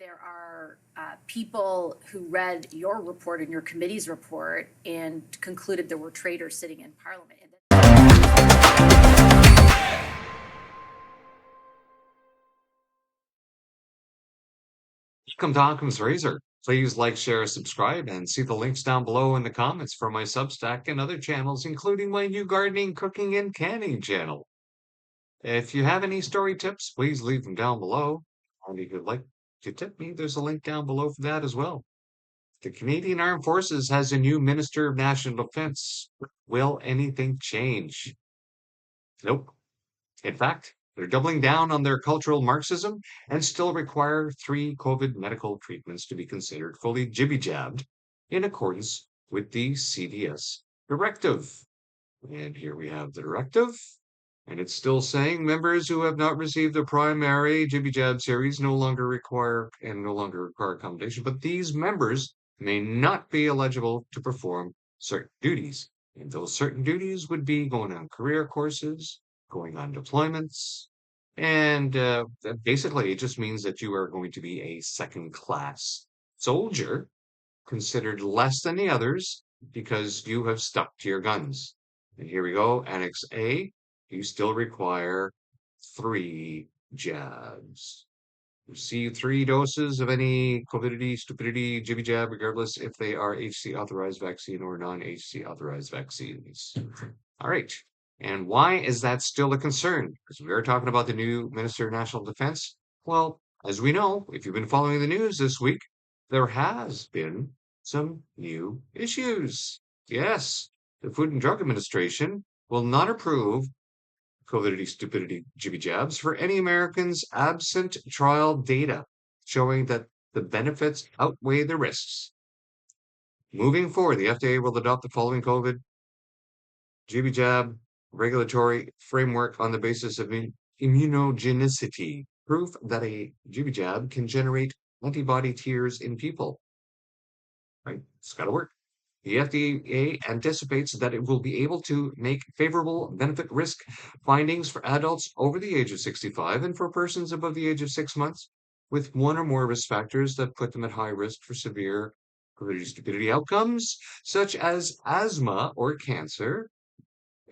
there are people who read your report and your committee's report and concluded there were traitors sitting in Parliament. Welcome to Occam's Razor. Please like, share, subscribe, and see the links down below in the comments for my Substack and other channels, including my new gardening, cooking, and canning channel. If you have any story tips, please leave them down below. And if you'd like to tip me, there's a link down below for that as well. The Canadian Armed Forces has a new Minister of National Defense. Will anything change? Nope. In fact, they're doubling down on their cultural Marxism and still require 3 COVID medical treatments to be considered fully jibby-jabbed in accordance with the CDS Directive. And here we have the directive, and it's still saying members who have not received the primary jibby-jab series no longer require accommodation, but these members may not be eligible to perform certain duties. And those certain duties would be going on career courses, going on deployments, and basically it just means that you are going to be a second-class soldier, considered less than the others because you have stuck to your guns. And here we go, Annex A, you still require 3 jabs. Receive 3 doses of any covidity, stupidity, jibby jab, regardless if they are HC authorized vaccine or non-HC authorized vaccines. All right. And why is that still a concern? Because we are talking about the new Minister of National Defense. Well, as we know, if you've been following the news this week, there has been some new issues. Yes, the Food and Drug Administration will not approve covidity, stupidity, jibby jabs for any Americans absent trial data showing that the benefits outweigh the risks. Moving forward, the FDA will adopt the following COVID jibby jab regulatory framework on the basis of immunogenicity, proof that a jibby jab can generate antibody titers in people. Right? It's got to work. The FDA anticipates that it will be able to make favorable benefit risk findings for adults over the age of 65 and for persons above the age of 6 months with 1 or more risk factors that put them at high risk for severe stupidity outcomes, such as asthma or cancer.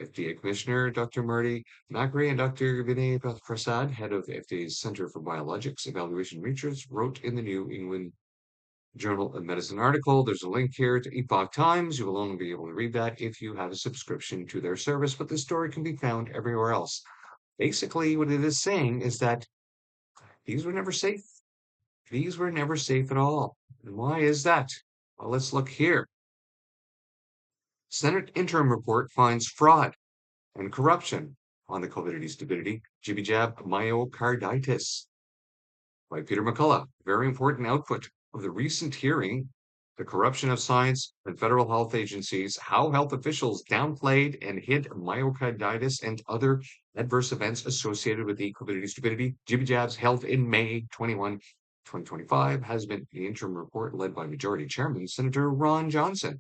FDA Commissioner Dr. Marty Makary and Dr. Vinay Prasad, head of FDA's Center for Biologics Evaluation Research, wrote in the New England Journal of Medicine article. There's a link here to Epoch Times. You will only be able to read that if you have a subscription to their service, but the story can be found everywhere else. Basically, what it is saying is that these were never safe. These were never safe at all. And why is that? Well, let's look here. Senate interim report finds fraud and corruption on the covidity, stupidity, jibby jab, myocarditis by Peter McCullough. Very important output of the recent hearing, the corruption of science and federal health agencies, how health officials downplayed and hid myocarditis and other adverse events associated with the covidity, stupidity, jibby jabs held in May 21, 2025, has been the interim report led by Majority Chairman Senator Ron Johnson.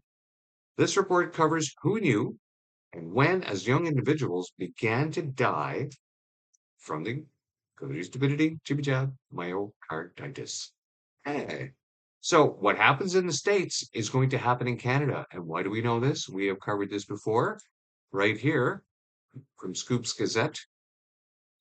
This report covers who knew and when, as young individuals, began to die from the covidity, stupidity, jibby jab, myocarditis. Hey. So what happens in the States is going to happen in Canada. And why do we know this? We have covered this before, right here from Scoops Gazette.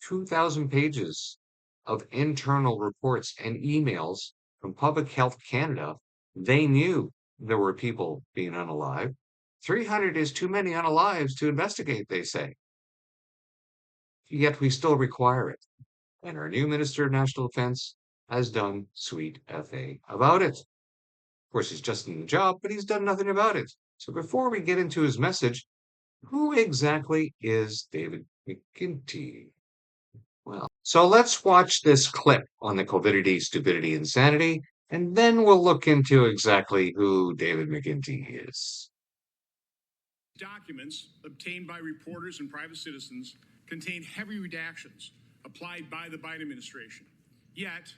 2,000 pages of internal reports and emails from Public Health Canada. They knew there were people being unalive. 300 is too many unalives to investigate, they say. Yet we still require it. And our new Minister of National Defense has done sweet FA about it. Of course, he's just in the job, but he's done nothing about it. So before we get into his message, who exactly is David McGuinty? Well, so let's watch this clip on the covidity, stupidity, insanity, and then we'll look into exactly who David McGuinty is. Documents obtained by reporters and private citizens contain heavy redactions applied by the Biden administration. Yet,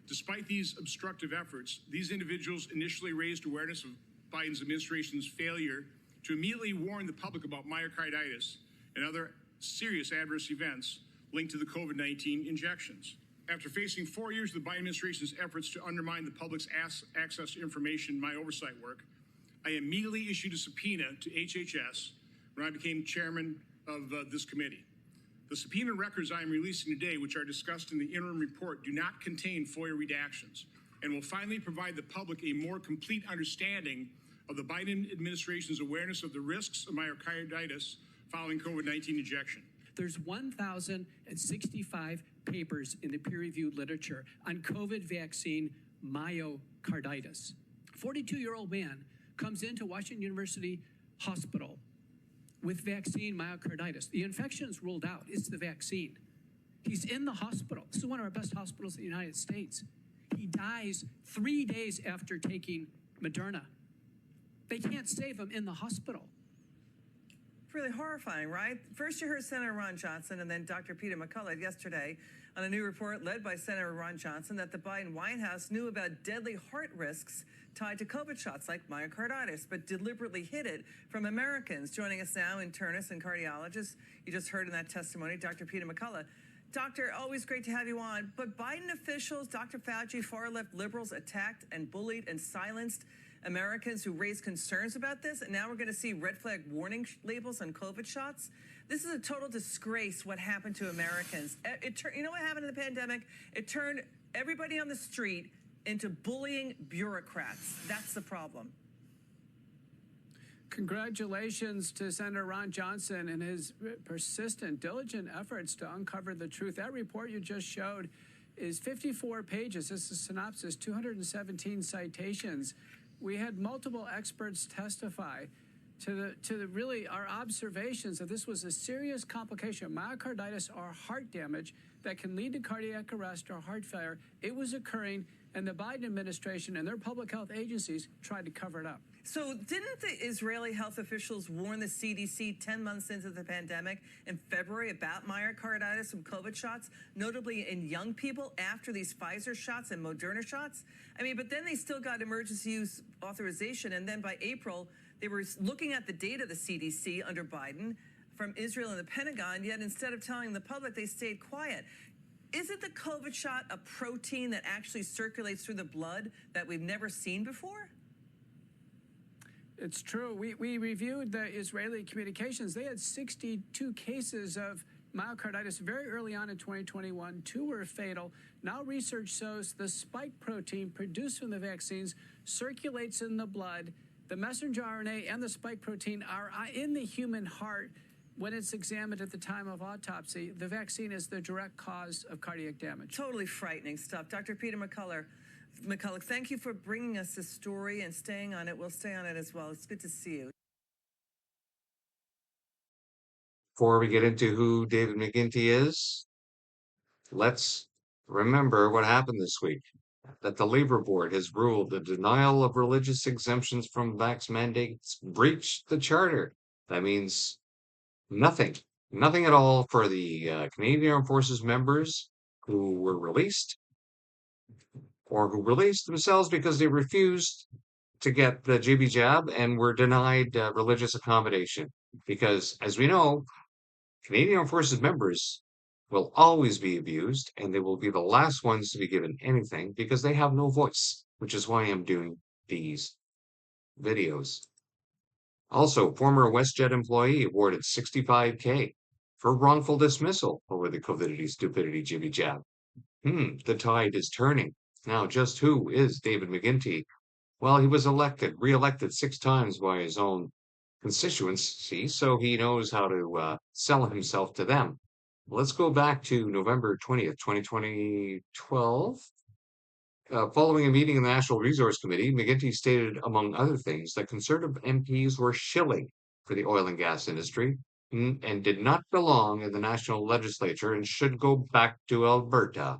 despite these obstructive efforts, these individuals initially raised awareness of Biden's administration's failure to immediately warn the public about myocarditis and other serious adverse events linked to the COVID-19 injections. After facing 4 years of the Biden administration's efforts to undermine the public's access to information in my oversight work, I immediately issued a subpoena to HHS when I became chairman of this committee. The subpoena records I am releasing today, which are discussed in the interim report, do not contain FOIA redactions and will finally provide the public a more complete understanding of the Biden administration's awareness of the risks of myocarditis following COVID-19 injection. There's 1,065 papers in the peer-reviewed literature on COVID vaccine myocarditis. 42-year-old man comes into Washington University Hospital with vaccine myocarditis. The infection's ruled out. It's the vaccine. He's in the hospital. This is one of our best hospitals in the United States. He dies 3 days after taking Moderna. They can't save him in the hospital. Really horrifying, right? First you heard Senator Ron Johnson and then Dr. Peter McCullough yesterday on a new report led by Senator Ron Johnson that the Biden White House knew about deadly heart risks tied to COVID shots like myocarditis, but deliberately hid it from Americans. Joining us now, internist and cardiologist, you just heard in that testimony, Dr. Peter McCullough. Doctor, always great to have you on, but Biden officials, Dr. Fauci, far-left liberals attacked and bullied and silenced Americans who raised concerns about this, and now we're going to see red flag warning labels on COVID shots. This is a total disgrace what happened to Americans. You know what happened in the pandemic? It turned everybody on the street into bullying bureaucrats. That's the problem. Congratulations to Senator Ron Johnson and his persistent, diligent efforts to uncover the truth. That report you just showed is 54 pages. This is a synopsis, 217 citations. We had multiple experts testify to really our observations that this was a serious complication, myocarditis or heart damage that can lead to cardiac arrest or heart failure. It was occurring, and the Biden administration and their public health agencies tried to cover it up. So didn't the Israeli health officials warn the CDC 10 months into the pandemic in February about myocarditis from COVID shots, notably in young people after these Pfizer shots and Moderna shots? I mean, but then they still got emergency use authorization, and then by April, they were looking at the data, the CDC under Biden, from Israel and the Pentagon, yet instead of telling the public, they stayed quiet. Isn't the COVID shot a protein that actually circulates through the blood that we've never seen before? It's true. We reviewed the Israeli communications. They had 62 cases of myocarditis very early on in 2021. 2 were fatal. Now research shows the spike protein produced from the vaccines circulates in the blood. The messenger RNA and the spike protein are in the human heart when it's examined at the time of autopsy. The vaccine is the direct cause of cardiac damage. Totally frightening stuff. Dr. Peter McCullough, thank you for bringing us this story and staying on it. We'll stay on it as well. It's good to see you. Before we get into who David McGuinty is, let's remember what happened this week. That the Labor Board has ruled the denial of religious exemptions from vax mandates breached the charter. That means nothing at all for the Canadian Armed Forces members who were released or who released themselves because they refused to get the JB jab and were denied religious accommodation. Because, as we know, Canadian Armed Forces members will always be abused, and they will be the last ones to be given anything because they have no voice, which is why I'm doing these videos. Also, former WestJet employee awarded $65K for wrongful dismissal over the COVID stupidity JB jab. The tide is turning. Now, just who is David McGuinty? Well, he was re-elected 6 times by his own constituency, so he knows how to sell himself to them. Let's go back to November 20th, 2012. Following a meeting in the National Resource Committee, McGuinty stated, among other things, that Conservative MPs were shilling for the oil and gas industry and did not belong in the national legislature and should go back to Alberta.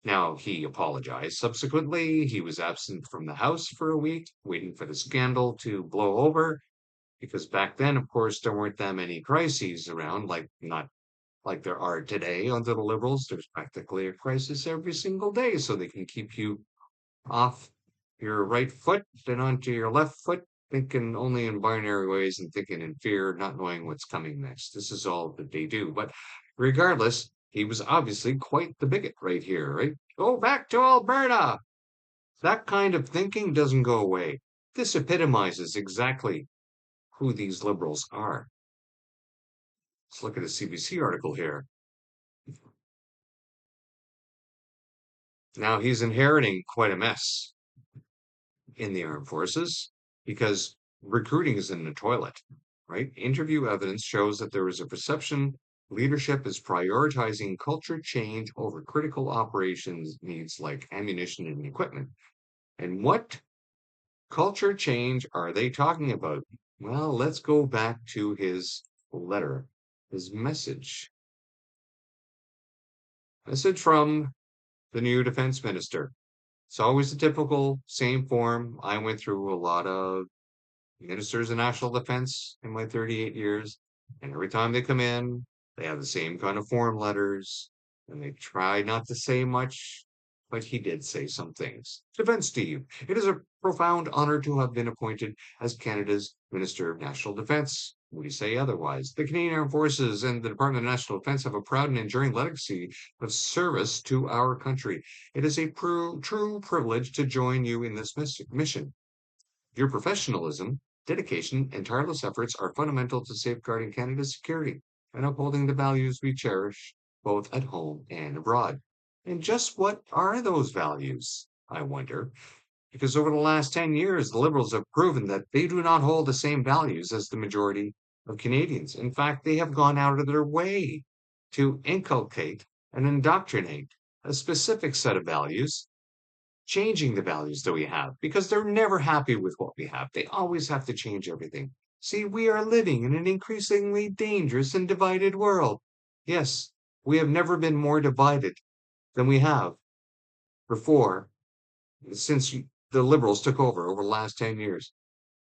Now, he apologized. Subsequently, he was absent from the House for a week, waiting for the scandal to blow over, because back then, of course, there weren't that many crises around, not like there are today under the Liberals. There's practically a crisis every single day, so they can keep you off your right foot and onto your left foot, thinking only in binary ways and thinking in fear, not knowing what's coming next. This is all that they do. But regardless, He was obviously quite the bigot right here, right? Go back to Alberta! That kind of thinking doesn't go away. This epitomizes exactly who these liberals are. Let's look at a CBC article here. Now he's inheriting quite a mess in the armed forces because recruiting is in the toilet, right? Interview evidence shows that there is a perception leadership is prioritizing culture change over critical operations needs like ammunition and equipment. And what culture change are they talking about? Well, let's go back to his letter, his message. Message from the new defense minister. It's always the typical same form. I went through a lot of ministers of national defense in my 38 years, and every time they come in, they have the same kind of form letters, and they try not to say much, but he did say some things. Defense Steve, it is a profound honor to have been appointed as Canada's Minister of National Defense. We say otherwise. The Canadian Armed Forces and the Department of National Defense have a proud and enduring legacy of service to our country. It is a true privilege to join you in this mission. Your professionalism, dedication, and tireless efforts are fundamental to safeguarding Canada's security and upholding the values we cherish both at home and abroad. And just what are those values, I wonder? Because over the last 10 years, the Liberals have proven that they do not hold the same values as the majority of Canadians. In fact, they have gone out of their way to inculcate and indoctrinate a specific set of values, changing the values that we have because they're never happy with what we have. They always have to change everything. See, we are living in an increasingly dangerous and divided world. Yes, we have never been more divided than we have before since the Liberals took over the last 10 years.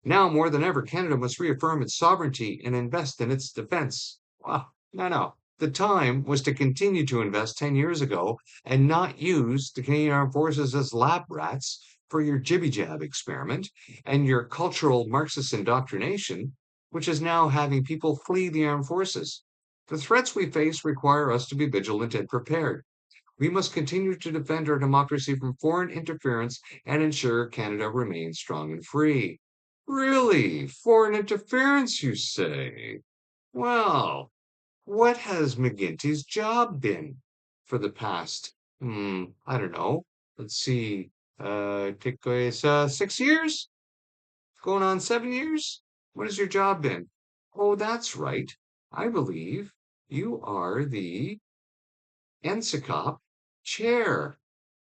Now, more than ever, Canada must reaffirm its sovereignty and invest in its defense. Wow, no. The time was to continue to invest 10 years ago and not use the Canadian Armed Forces as lab rats for your jibby-jab experiment and your cultural Marxist indoctrination, which is now having people flee the armed forces. The threats we face require us to be vigilant and prepared. We must continue to defend our democracy from foreign interference and ensure Canada remains strong and free. Really? Foreign interference, you say? Well, what has McGuinty's job been for the past, I don't know. Let's see, take 6 years? Going on 7 years? What has your job been? Oh, that's right. I believe you are the NSICOP chair.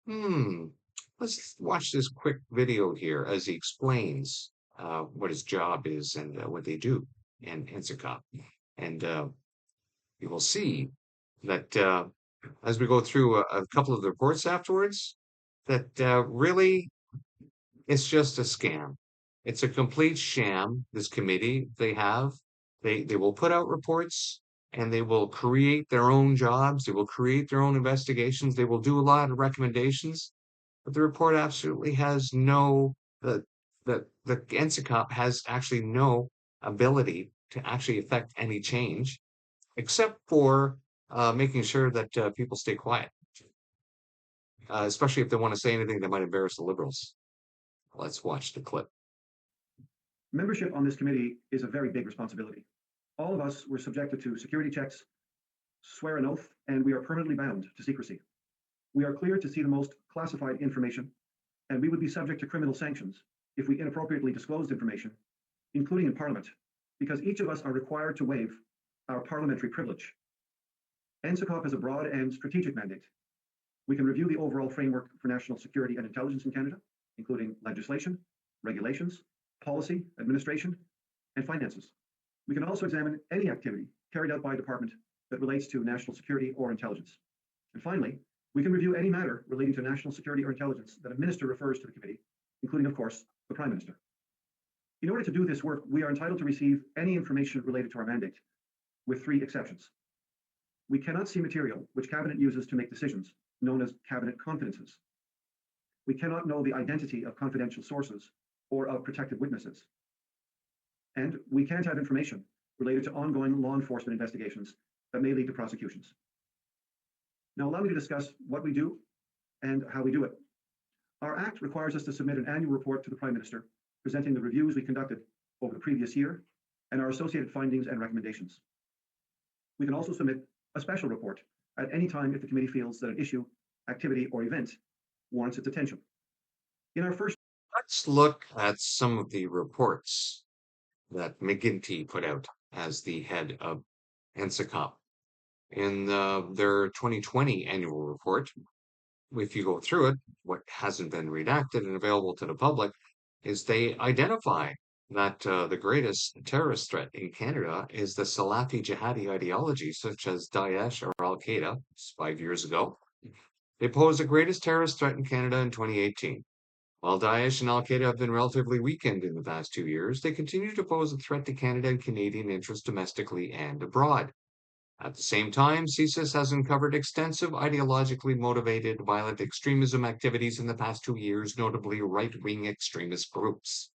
Let's watch this quick video here as he explains what his job is and what they do in NSICOP. And you will see that as we go through a couple of the reports afterwards, that really it's just a scam. It's a complete sham. This committee they will put out reports and they will create their own jobs. They will create their own investigations. They will do a lot of recommendations, but the report absolutely has the NSICOP has actually no ability to actually affect any change, except for making sure that people stay quiet, especially if they want to say anything that might embarrass the Liberals. Let's watch the clip. Membership on this committee is a very big responsibility. All of us were subjected to security checks, swear an oath, and we are permanently bound to secrecy. We are cleared to see the most classified information, and we would be subject to criminal sanctions if we inappropriately disclosed information, including in Parliament, because each of us are required to waive our parliamentary privilege. NSICOP has a broad and strategic mandate. We can review the overall framework for national security and intelligence in Canada, including legislation, regulations, policy, administration, and finances. We can also examine any activity carried out by a department that relates to national security or intelligence. And finally, we can review any matter relating to national security or intelligence that a minister refers to the committee, including, of course, the Prime Minister. In order to do this work, we are entitled to receive any information related to our mandate, with 3 exceptions. We cannot see material which Cabinet uses to make decisions, known as Cabinet confidences. We cannot know the identity of confidential sources or of protected witnesses. And we can't have information related to ongoing law enforcement investigations that may lead to prosecutions. Now, allow me to discuss what we do and how we do it. Our Act requires us to submit an annual report to the Prime Minister, presenting the reviews we conducted over the previous year and our associated findings and recommendations. We can also submit a special report at any time if the committee feels that an issue, activity, or event warrants its attention. In our first Let's look at some of the reports that McGuinty put out as the head of NCCOP. In their 2020 annual report, if you go through it, what hasn't been redacted and available to the public is they identify that the greatest terrorist threat in Canada is the Salafi jihadi ideology, such as Daesh or Al Qaeda 5 years ago. They posed the greatest terrorist threat in Canada in 2018. While Daesh and Al Qaeda have been relatively weakened in the past 2 years, they continue to pose a threat to Canada and Canadian interests domestically and abroad. At the same time, CSIS has uncovered extensive ideologically motivated violent extremism activities in the past 2 years, notably right-wing extremist groups,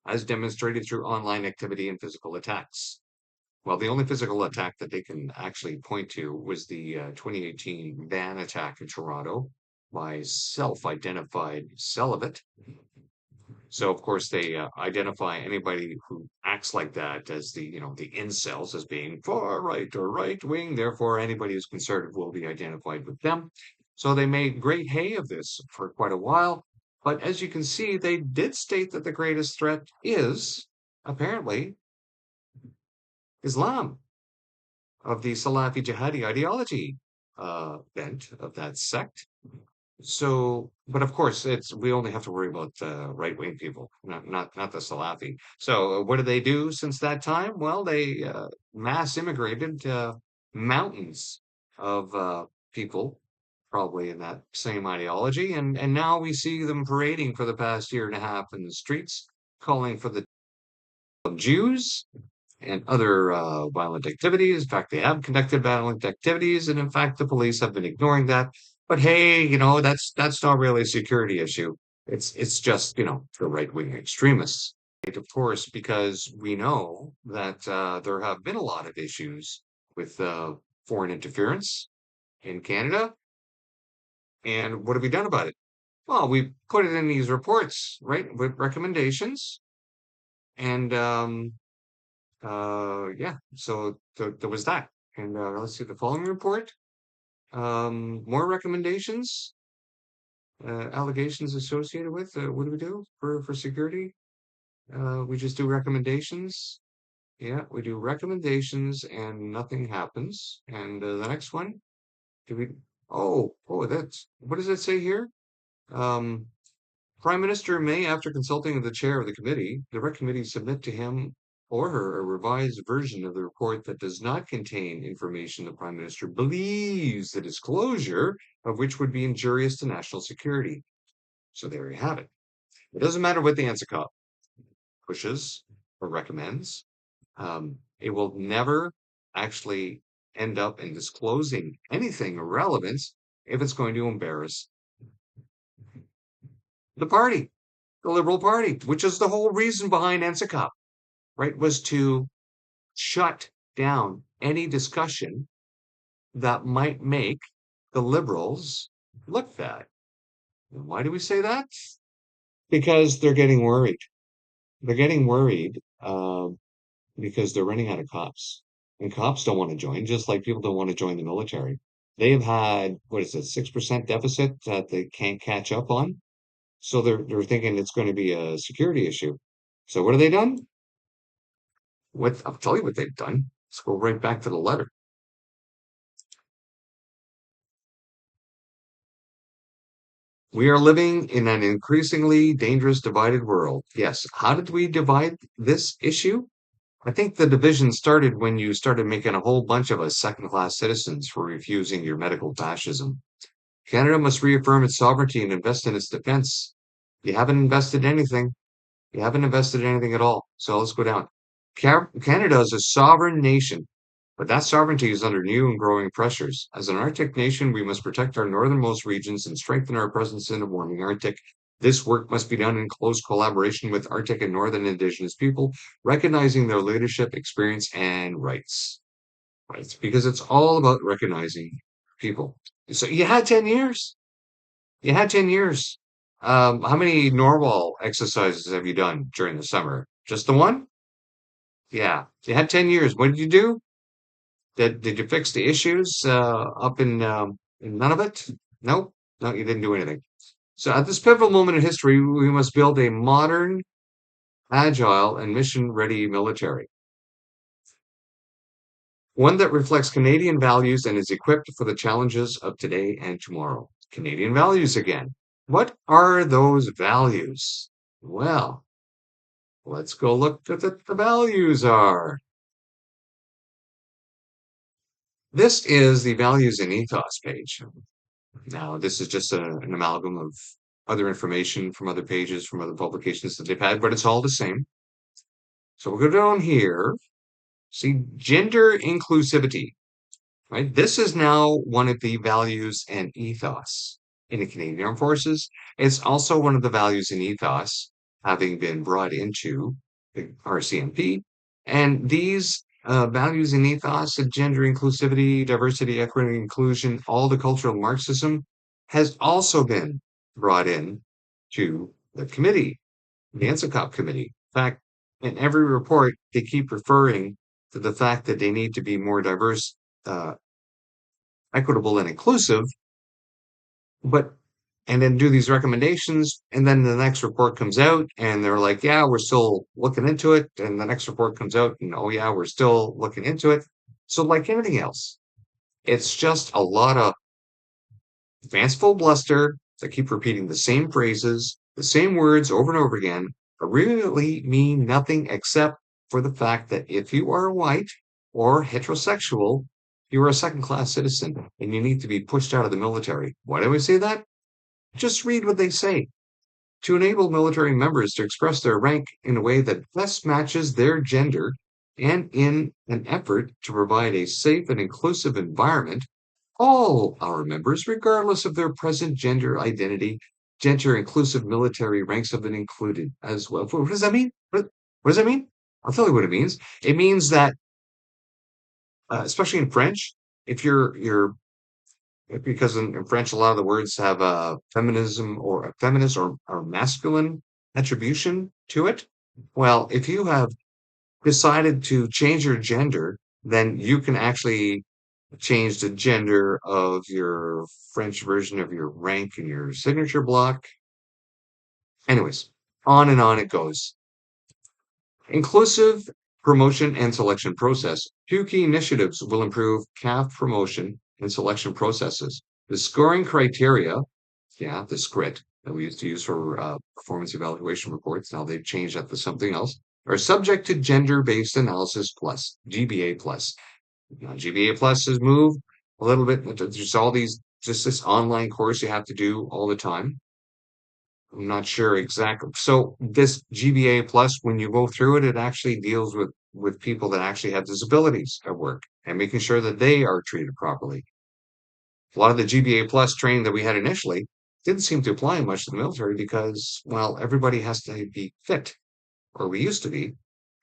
as demonstrated through online activity and physical attacks. Well, the only physical attack that they can actually point to was the 2018 van attack in Toronto by self-identified celibate. So, of course, they identify anybody who acts like that as the incels as being far right or right wing. Therefore, anybody who's conservative will be identified with them. So they made great hay of this for quite a while. But as you can see, they did state that the greatest threat is apparently Islam, of the Salafi jihadi ideology bent of that sect. So, but of course, we only have to worry about right-wing people, not the Salafi. So, what do they do since that time? Well, they mass immigrated mountains of people, probably in that same ideology, and now we see them parading for the past year and a half in the streets, calling for the Jews and other violent activities. In fact, they have conducted violent activities, and in fact, the police have been ignoring that. But hey, that's not really a security issue. It's just the right-wing extremists, right? Of course, because we know that there have been a lot of issues with foreign interference in Canada. And what have we done about it? Well, we put it in these reports, right, with recommendations. And yeah, so there was that. And let's see the following report. More recommendations, allegations associated with what do we do for security? We just do recommendations. Yeah, we do recommendations and nothing happens. And the next one, that's, what does it say here? Prime Minister may, after consulting with the chair of the committee, direct committee submit to him or her a revised version of the report that does not contain information the Prime Minister believes the disclosure of which would be injurious to national security. So there you have it. It doesn't matter what the NCCOP pushes or recommends. It will never actually end up in disclosing anything of relevance if it's going to embarrass the party, the Liberal Party, which is the whole reason behind NCCOP, right, was to shut down any discussion that might make the Liberals look bad. And why do we say that? Because they're getting worried. They're getting worried because they're running out of cops. And cops don't want to join, just like people don't want to join the military. They've had, 6% deficit that they can't catch up on. So they're thinking it's going to be a security issue. So what have they done? I'll tell you what they've done. Let's go right back to the letter. We are living in an increasingly dangerous divided world. Yes. How did we divide this issue? I think the division started when you started making a whole bunch of us second-class citizens for refusing your medical fascism. Canada must reaffirm its sovereignty and invest in its defense. You haven't invested anything. You haven't invested anything at all. So let's go down. Canada is a sovereign nation, but that sovereignty is under new and growing pressures. As an Arctic nation, we must protect our northernmost regions and strengthen our presence in the warming Arctic. This work must be done in close collaboration with Arctic and Northern Indigenous people, recognizing their leadership, experience, and rights. Right? Because it's all about recognizing people. So you had 10 years. You had 10 years. How many normal exercises have you done during the summer? Just the one? Yeah. You had 10 years. What did you do? Did you fix the issues up in Nunavut? No, no, you didn't do anything. So at this pivotal moment in history, we must build a modern, agile, and mission-ready military. One that reflects Canadian values and is equipped for the challenges of today and tomorrow. Canadian values again. What are those values? Well, let's go look at what the values are. This is the values and ethos page. Now, this is just an amalgam of other information from other pages, from other publications that they've had, but it's all the same. So we'll go down here. See, gender inclusivity, right? This is now one of the values and ethos in the Canadian Armed Forces. It's also one of the values and ethos having been brought into the RCMP. And these values and ethos of gender inclusivity, diversity, equity, inclusion, all the cultural Marxism has also been brought in to the committee, the NCCOP committee. In fact, in every report, they keep referring to the fact that they need to be more diverse, equitable, and inclusive, and then do these recommendations, and then the next report comes out, and they're like, yeah, we're still looking into it, and the next report comes out, and oh yeah, we're still looking into it. So like anything else, it's just a lot of fanciful bluster that keep repeating the same phrases, the same words over and over again, but really mean nothing except for the fact that if you are white or heterosexual, you are a second-class citizen and you need to be pushed out of the military. Why do I say that? Just read what they say. To enable military members to express their rank in a way that best matches their gender and in an effort to provide a safe and inclusive environment, all our members, regardless of their present gender identity, gender inclusive military ranks have been included as well. What does that mean? What does that mean? I'll tell you what it means. It means that, especially in French, if you're because in French, a lot of the words have a feminism or a feminist or masculine attribution to it. Well, if you have decided to change your gender, then you can actually change the gender of your French version of your rank in your signature block. Anyways, on and on it goes. Inclusive promotion and selection process. 2 key initiatives will improve CAF promotion and selection processes. The scoring criteria, the SCRIT that we used to use for performance evaluation reports, now they've changed that to something else, are subject to gender-based analysis plus, GBA plus. Now, GBA plus has moved a little bit. There's all these, just this online course you have to do all the time. I'm not sure exactly. So this GBA plus, when you go through it, it actually deals with people that actually have disabilities at work and making sure that they are treated properly. A lot of the GBA plus training that we had initially didn't seem to apply much to the military because, well, everybody has to be fit, or we used to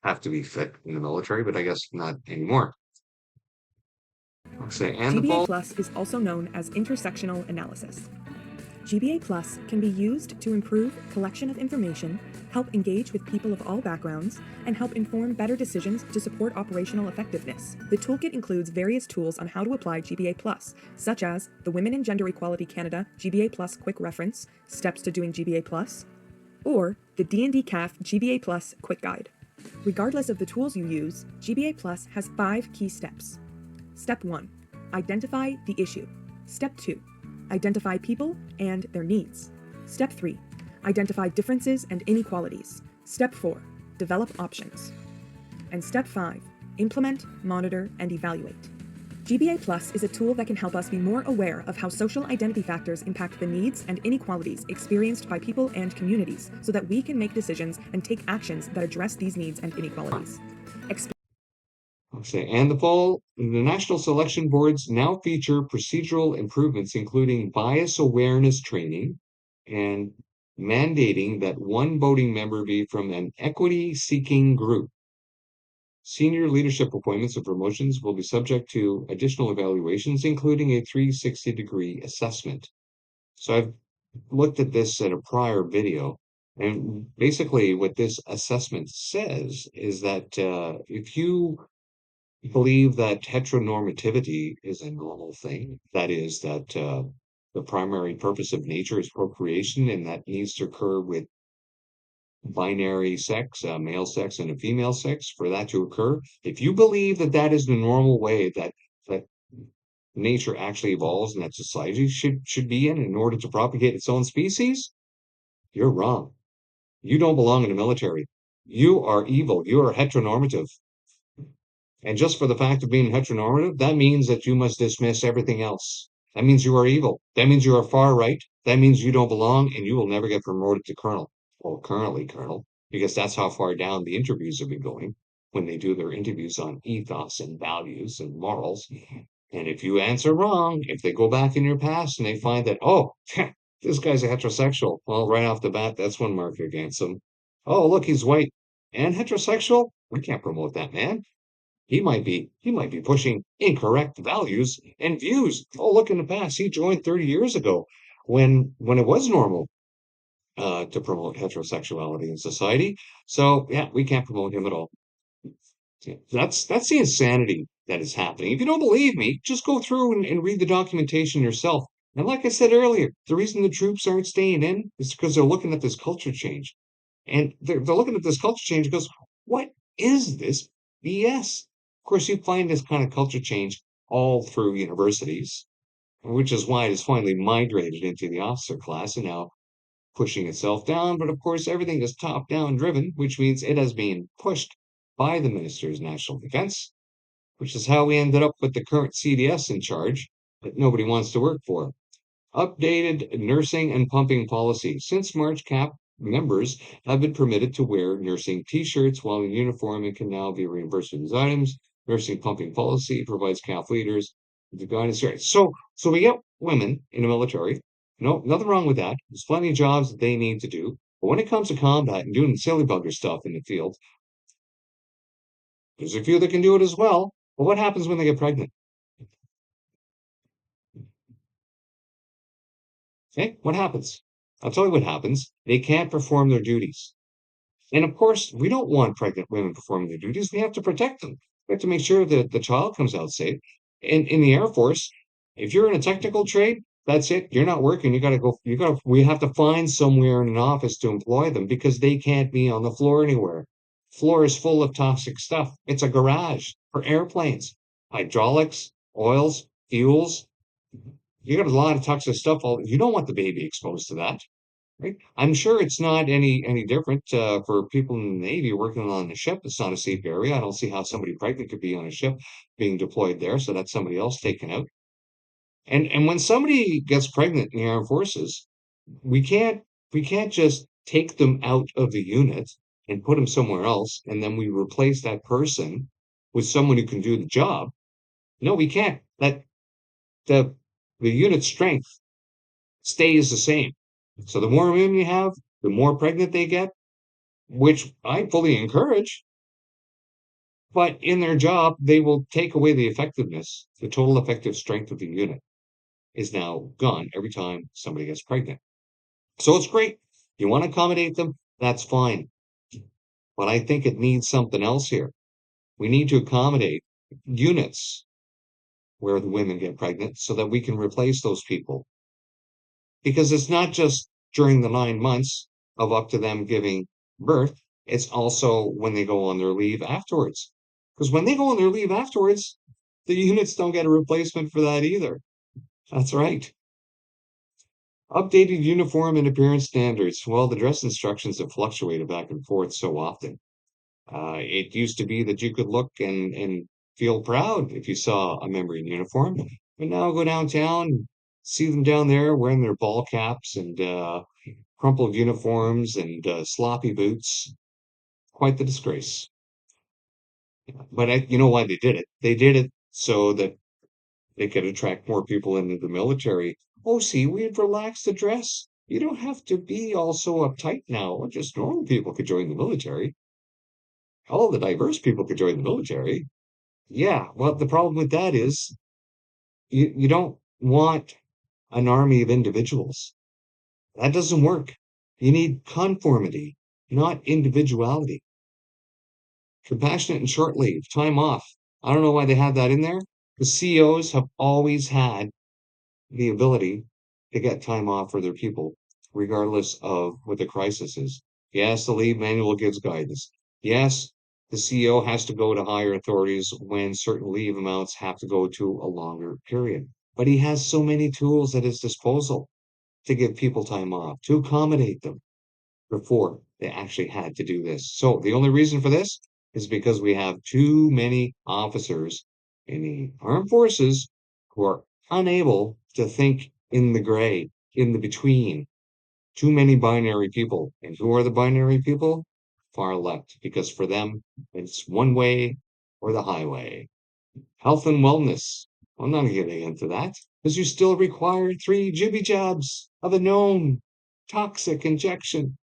have to be fit in the military, but I guess not anymore. GBA Plus is also known as intersectional analysis. GBA Plus can be used to improve collection of information, help engage with people of all backgrounds, and help inform better decisions to support operational effectiveness. The toolkit includes various tools on how to apply GBA Plus, such as the Women and Gender Equality Canada GBA Plus Quick Reference, Steps to Doing GBA Plus, or the D&D CAF GBA Plus Quick Guide. Regardless of the tools you use, GBA Plus has 5 key steps. Step 1. Identify the issue. Step 2. Identify people and their needs. Step 3. Identify differences and inequalities. Step 4. Develop options. And Step 5. Implement, monitor, and evaluate. GBA Plus is a tool that can help us be more aware of how social identity factors impact the needs and inequalities experienced by people and communities so that we can make decisions and take actions that address these needs and inequalities. And the national selection boards now feature procedural improvements, including bias awareness training and mandating that one voting member be from an equity-seeking group. Senior leadership appointments and promotions will be subject to additional evaluations, including a 360-degree assessment. So I've looked at this in a prior video, and basically what this assessment says is that if you believe that heteronormativity is a normal thing, that is, that the primary purpose of nature is procreation, and that needs to occur with binary sex, male sex and a female sex, for that to occur. If you believe that that is the normal way that nature actually evolves and that society should be in order to propagate its own species, you're wrong. You don't belong in the military. You are evil. You are heteronormative. And just for the fact of being heteronormative, that means that you must dismiss everything else. That means you are evil. That means you are far right. That means you don't belong and you will never get promoted to colonel, or currently colonel, because that's how far down the interviews have been going when they do their interviews on ethos and values and morals. And if you answer wrong, if they go back in your past and they find that, oh, this guy's a heterosexual, well, right off the bat, that's one marker against him. Oh, look, he's white and heterosexual. We can't promote that man. He might be pushing incorrect values and views. Oh, look in the past. He joined 30 years ago when it was normal to promote heterosexuality in society. So yeah, we can't promote him at all. That's the insanity that is happening. If you don't believe me, just go through and read the documentation yourself. And like I said earlier, the reason the troops aren't staying in is because they're looking at this culture change. And they're looking at this culture change because what is this BS? Of course, you find this kind of culture change all through universities, which is why it has finally migrated into the officer class and now pushing itself down. But of course, everything is top-down driven, which means it has been pushed by the Minister's National Defense, which is how we ended up with the current CDS in charge that nobody wants to work for. Updated nursing and pumping policy. Since March, CAF members have been permitted to wear nursing t-shirts while in uniform and can now be reimbursed for these items. Nursing pumping policy provides CAF leaders with the guidance here. So we get women in the military. No, nothing wrong with that. There's plenty of jobs that they need to do. But when it comes to combat and doing silly bugger stuff in the field, there's a few that can do it as well. But what happens when they get pregnant? Okay, what happens? I'll tell you what happens. They can't perform their duties. And of course, we don't want pregnant women performing their duties. We have to protect them. We have to make sure that the child comes out safe. In the Air Force, if you're in a technical trade, that's it. You're not working. We have to find somewhere in an office to employ them because they can't be on the floor anywhere. Floor is full of toxic stuff. It's a garage for airplanes, hydraulics, oils, fuels. You got a lot of toxic stuff. You don't want the baby exposed to that. Right? I'm sure it's not any different for people in the Navy working on a ship. It's not a safe area. I don't see how somebody pregnant could be on a ship being deployed there, so that's somebody else taken out. And when somebody gets pregnant in the armed forces, we can't just take them out of the unit and put them somewhere else, and then we replace that person with someone who can do the job. No, we can't. That the unit strength stays the same. So the more women you have, the more pregnant they get, which I fully encourage. But in their job, they will take away the effectiveness. The total effective strength of the unit is now gone every time somebody gets pregnant. So it's great. You want to accommodate them, that's fine. But I think it needs something else here. We need to accommodate units where the women get pregnant so that we can replace those people. Because it's not just during the 9 months of up to them giving birth, it's also when they go on their leave afterwards. Because when they go on their leave afterwards, the units don't get a replacement for that either. That's right. Updated uniform and appearance standards. Well, the dress instructions have fluctuated back and forth so often. It used to be that you could look and feel proud if you saw a member in uniform. But now go downtown, see them down there wearing their ball caps and crumpled uniforms and sloppy boots. Quite the disgrace. But you know why they did it? They did it so that they could attract more people into the military. Oh, see, we had relaxed the dress. You don't have to be all so uptight now. Just normal people could join the military. all the diverse people could join the military. Yeah, well, the problem with that is you don't want an army of individuals. That doesn't work. You need conformity, not individuality. Compassionate and short leave, time off. I don't know why they have that in there. The CEOs have always had the ability to get time off for their people, regardless of what the crisis is. Yes, the leave manual gives guidance. Yes, the CEO has to go to higher authorities when certain leave amounts have to go to a longer period. But he has so many tools at his disposal to give people time off, to accommodate them before they actually had to do this. So the only reason for this is because we have too many officers in the armed forces who are unable to think in the gray, in the between. Too many binary people. And who are the binary people? Far left, because for them, it's one way or the highway. Health and wellness. I'm not getting into that because you still require 3 jibby jabs of a known toxic injection.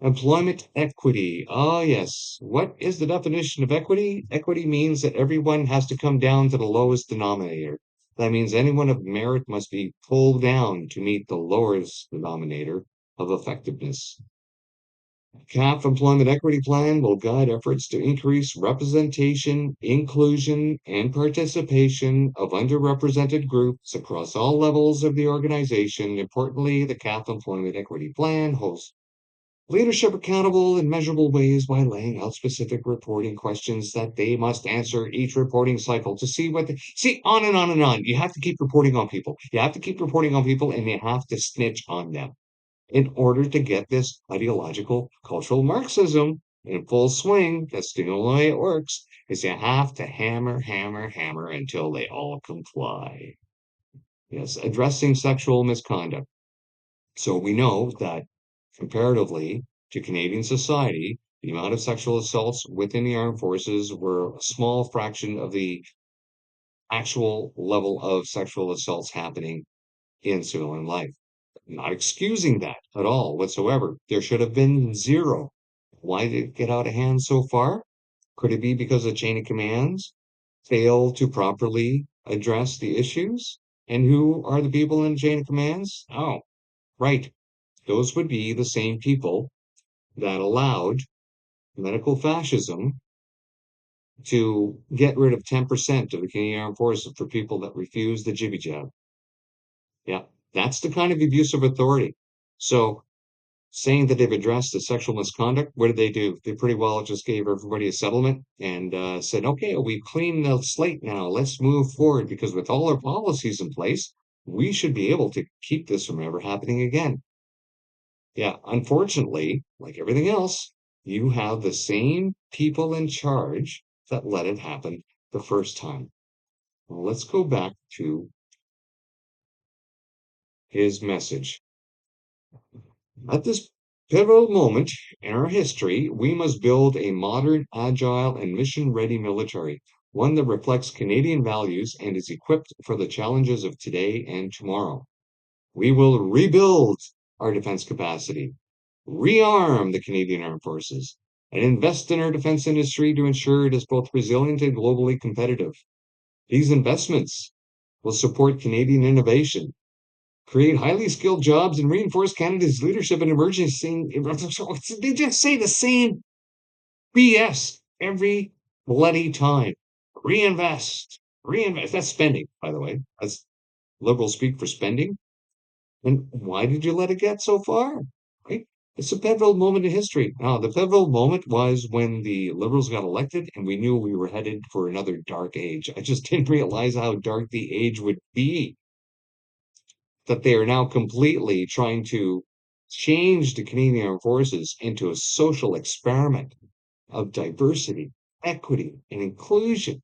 Employment equity. Ah, yes. What is the definition of equity? Equity means that everyone has to come down to the lowest denominator. That means anyone of merit must be pulled down to meet the lowest denominator of effectiveness. CAF Employment Equity Plan will guide efforts to increase representation, inclusion, and participation of underrepresented groups across all levels of the organization. Importantly, the CAF Employment Equity Plan holds leadership accountable in measurable ways by laying out specific reporting questions that they must answer each reporting cycle to see see on and on and on. You have to keep reporting on people. You have to keep reporting on people and you have to snitch on them in order to get this ideological cultural Marxism in full swing. That's the only way it works, is you have to hammer, hammer, hammer until they all comply. Yes, addressing sexual misconduct. So we know that comparatively to Canadian society, the amount of sexual assaults within the armed forces were a small fraction of the actual level of sexual assaults happening in civilian life. Not excusing that at all whatsoever. There should have been zero. Why did it get out of hand so far? Could it be because the chain of commands failed to properly address the issues? And who are the people in the chain of commands? Oh, right. Those would be the same people that allowed medical fascism to get rid of 10% of the Canadian Armed Forces for people that refuse the jibby jab. Yeah, that's the kind of abuse of authority. So saying that they've addressed the sexual misconduct, what did they do? They pretty well just gave everybody a settlement and said, okay, we've cleaned the slate now. Let's move forward because with all our policies in place, we should be able to keep this from ever happening again. Yeah, unfortunately, like everything else, you have the same people in charge that let it happen the first time. Well, let's go back to his message. At this pivotal moment in our history, we must build a modern, agile, and mission-ready military, one that reflects Canadian values and is equipped for the challenges of today and tomorrow. We will rebuild our defense capacity, rearm the Canadian Armed Forces, and invest in our defense industry to ensure it is both resilient and globally competitive. These investments will support Canadian innovation, create highly skilled jobs, and reinforce Canada's leadership in emergency. They just say the same BS every bloody time. Reinvest. That's spending, by the way. That's liberal speak for spending. And why did you let it get so far? Right? It's a pivotal moment in history. Now, the pivotal moment was when the Liberals got elected and we knew we were headed for another dark age. I just didn't realize how dark the age would be. That they are now completely trying to change the Canadian Armed Forces into a social experiment of diversity, equity, and inclusion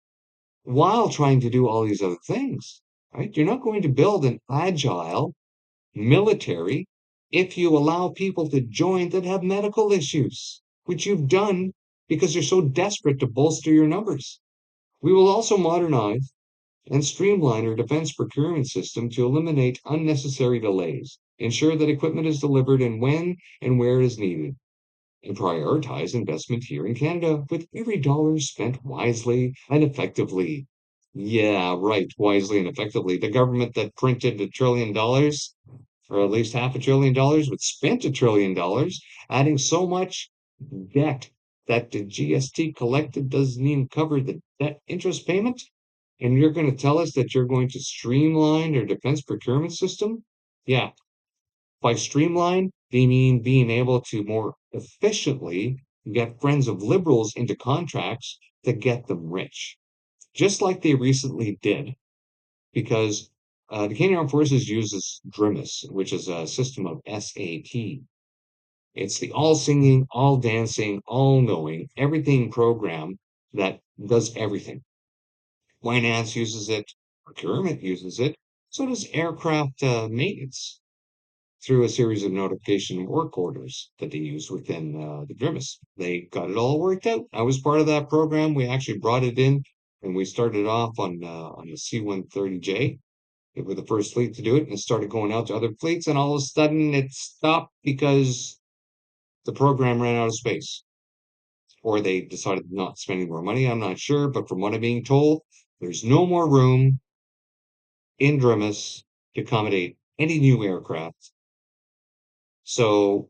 while trying to do all these other things, right? You're not going to build an agile military if you allow people to join that have medical issues, which you've done because you're so desperate to bolster your numbers. We will also modernize and streamline our defense procurement system to eliminate unnecessary delays, ensure that equipment is delivered and when and where is needed, and prioritize investment here in Canada with every dollar spent wisely and effectively. Yeah, right, wisely and effectively. The government that printed $1 trillion, or at least $500 billion, but spent $1 trillion, adding so much debt that the GST collected doesn't even cover the debt interest payment. And you're going to tell us that you're going to streamline our defense procurement system? Yeah, by streamline, they mean being able to more efficiently get friends of liberals into contracts to get them rich, just like they recently did, because the Canadian Armed Forces uses DRIMIS, which is a system of SAT. It's the all singing, all dancing, all knowing, everything program that does everything. Finance uses it, procurement uses it, so does aircraft maintenance through a series of notification work orders that they use within the DRIMIS. They got it all worked out. I was part of that program. We actually brought it in, and we started off on the C-130J. They were the first fleet to do it, and it started going out to other fleets, and all of a sudden it stopped because the program ran out of space. Or they decided not spending more money. I'm not sure, but from what I'm being told, there's no more room in DRIMIS to accommodate any new aircraft. So,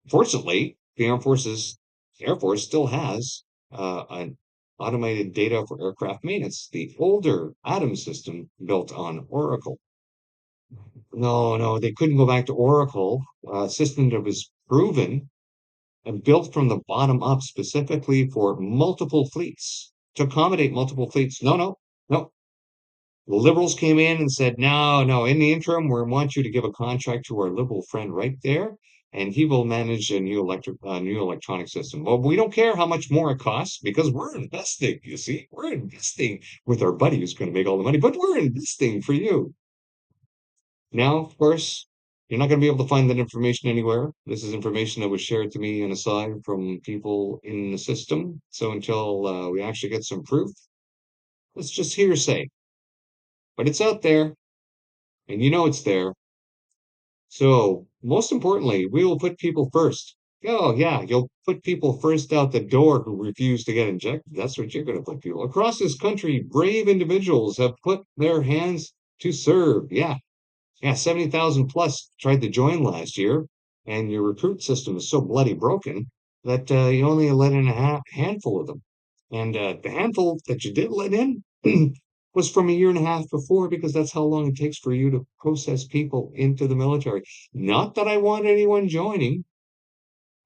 fortunately, the Armed Forces, Air Force still has an automated data for aircraft maintenance, the older Atom system built on Oracle. No, they couldn't go back to Oracle, a system that was proven and built from the bottom up specifically for multiple fleets, to accommodate multiple fleets. No. The Liberals came in and said, no, in the interim, we want you to give a contract to our Liberal friend right there, and he will manage a new electronic system. Well, we don't care how much more it costs because we're investing, you see. We're investing with our buddy who's going to make all the money, but we're investing for you. Now, of course, you're not going to be able to find that information anywhere. This is information that was shared to me and aside from people in the system. So until we actually get some proof, it's just hearsay. But it's out there, and you know it's there. So, most importantly, we will put people first. Oh, yeah, you'll put people first out the door who refuse to get injected. That's what you're going to put people. Across this country, brave individuals have put their hands to serve. Yeah, 70,000 plus tried to join last year, and your recruit system is so bloody broken that you only let in a handful of them. And the handful that you did let in was from a year and a half before, because that's how long it takes for you to process people into the military. Not that I want anyone joining.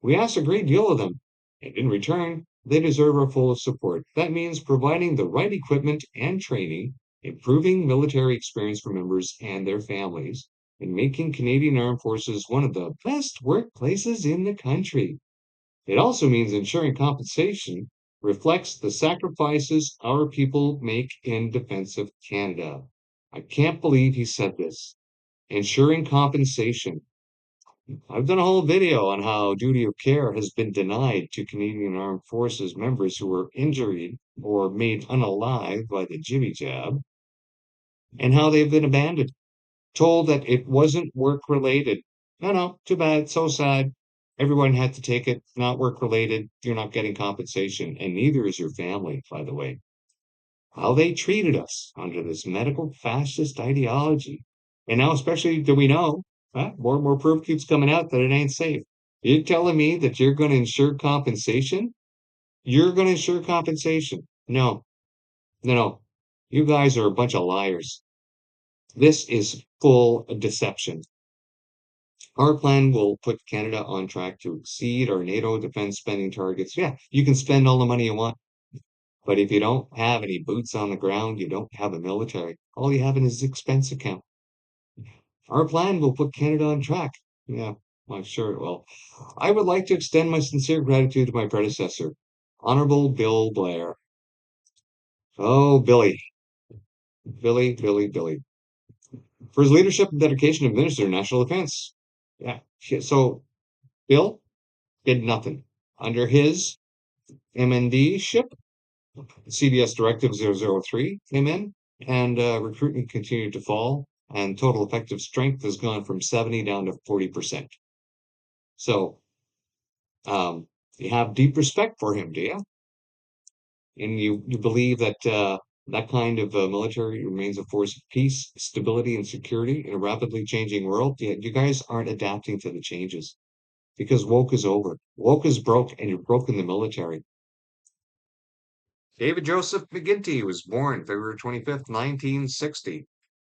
We asked a great deal of them, and in return, they deserve our full support. That means providing the right equipment and training, improving military experience for members and their families, and making Canadian Armed Forces one of the best workplaces in the country. It also means ensuring compensation reflects the sacrifices our people make in defense of Canada. I can't believe he said this. Ensuring compensation. I've done a whole video on how duty of care has been denied to Canadian Armed Forces members who were injured or made unalive by the jibby jab, and how they've been abandoned, told that it wasn't work-related. No, too bad, so sad. Everyone had to take it, not work-related. You're not getting compensation, and neither is your family, by the way. How they treated us under this medical fascist ideology. And now, especially, do we know, more and more proof keeps coming out that it ain't safe. You're telling me that you're going to ensure compensation? You're going to ensure compensation? No. You guys are a bunch of liars. This is full deception. Our plan will put Canada on track to exceed our NATO defense spending targets. Yeah, you can spend all the money you want, but if you don't have any boots on the ground, you don't have a military. All you have is expense account. Our plan will put Canada on track. Yeah, I'm sure it will. I would like to extend my sincere gratitude to my predecessor, Honorable Bill Blair. Oh, Billy, for his leadership and dedication to administer national defense. Yeah, so Bill did nothing. Under his MND ship, CDS Directive 003 came in, and recruitment continued to fall, and total effective strength has gone from 70 down to 40%. So You have deep respect for him, do you? And you believe that that kind of military remains a force of peace, stability, and security in a rapidly changing world? Yeah, you guys aren't adapting to the changes because woke is over. Woke is broke, and you're broken the military. David Joseph McGuinty was born February 25th, 1960.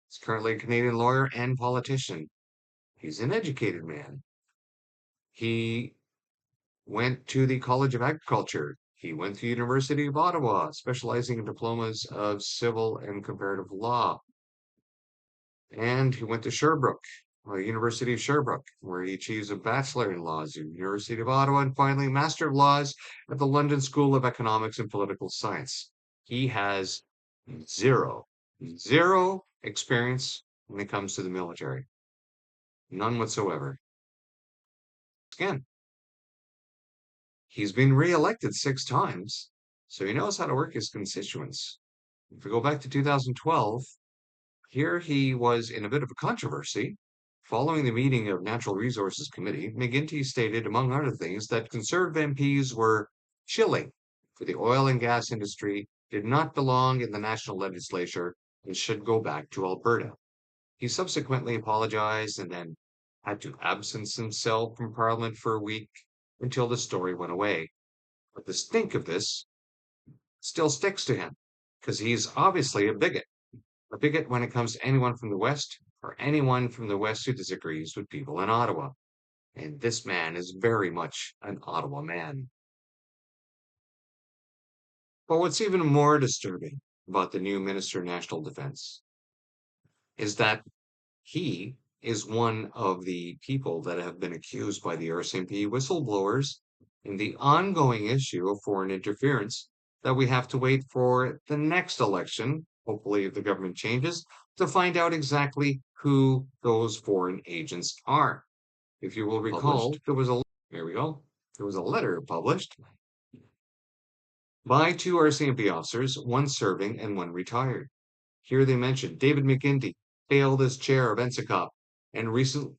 He's currently a Canadian lawyer and politician. He's an educated man. He went to the College of Agriculture. He went to the University of Ottawa, specializing in diplomas of civil and comparative law. And he went to Sherbrooke, University of Sherbrooke, where he achieves a Bachelor in Laws at the University of Ottawa, and finally a Master of Laws at the London School of Economics and Political Science. He has zero experience when it comes to the military. None whatsoever. Again, he's been reelected 6 times, so he knows how to work his constituents. If we go back to 2012, here he was in a bit of a controversy. Following the meeting of Natural Resources Committee, McGuinty stated, among other things, that Conservative MPs were shilling for the oil and gas industry, did not belong in the national legislature, and should go back to Alberta. He subsequently apologized and then had to absence himself from Parliament for a week until the story went away. But the stink of this still sticks to him because he's obviously a bigot when it comes to anyone from the West or anyone from the West who disagrees with people in Ottawa. And this man is very much an Ottawa man. But what's even more disturbing about the new Minister of National Defense is that he is one of the people that have been accused by the RCMP whistleblowers in the ongoing issue of foreign interference that we have to wait for the next election, hopefully if the government changes, to find out exactly who those foreign agents are. If you will recall, there was a letter published by 2 RCMP officers, one serving and one retired. Here they mentioned David McGuinty failed as chair of NCCOP and recently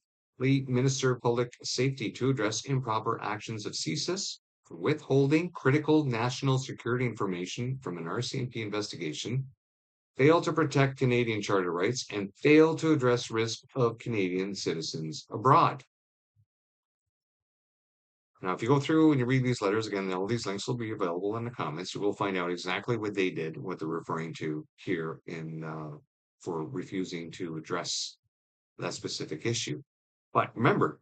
Minister of Public Safety to address improper actions of CSIS for withholding critical national security information from an RCMP investigation, failed to protect Canadian charter rights, and failed to address risk of Canadian citizens abroad. Now, if you go through and you read these letters, again, all these links will be available in the comments. You will find out exactly what they did, what they're referring to here in for refusing to address that specific issue. But remember,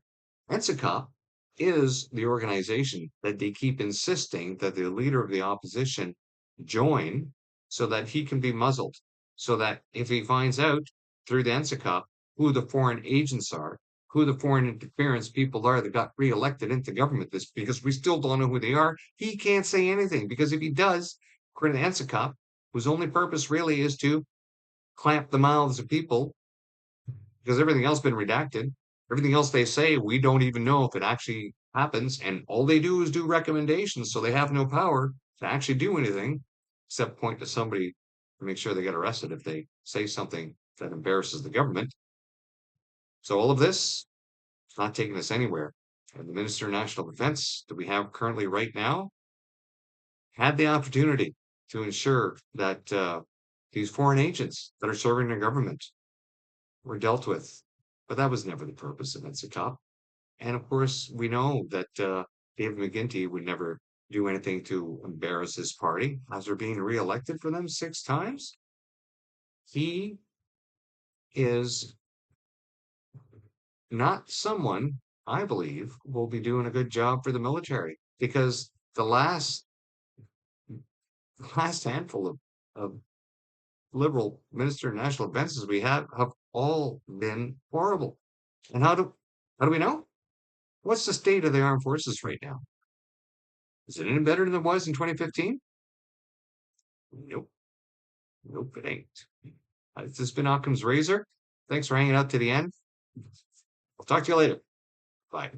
NCCOP is the organization that they keep insisting that the leader of the opposition join so that he can be muzzled, so that if he finds out through the NCCOP who the foreign agents are, who the foreign interference people are that got reelected into government, because we still don't know who they are, he can't say anything, because if he does, according to NCCOP, whose only purpose really is to clamp the mouths of people, because everything else has been redacted. Everything else they say, we don't even know if it actually happens, and all they do is do recommendations, so they have no power to actually do anything except point to somebody to make sure they get arrested if they say something that embarrasses the government. So all of this is not taking us anywhere. And the Minister of National Defense that we have currently right now had the opportunity to ensure that these foreign agents that are serving their government were dealt with. But that was never the purpose of NCCOP. And of course, we know that David McGuinty would never do anything to embarrass his party after being reelected for them 6 times. He is not someone, I believe, will be doing a good job for the military, because the last handful of Liberal Minister of National Defense we have all been horrible. And how do we know? What's the state of the armed forces right now? Is it any better than it was in 2015? Nope. Nope, it ain't. This has been Occam's Razor. Thanks for hanging out to the end. I'll talk to you later. Bye.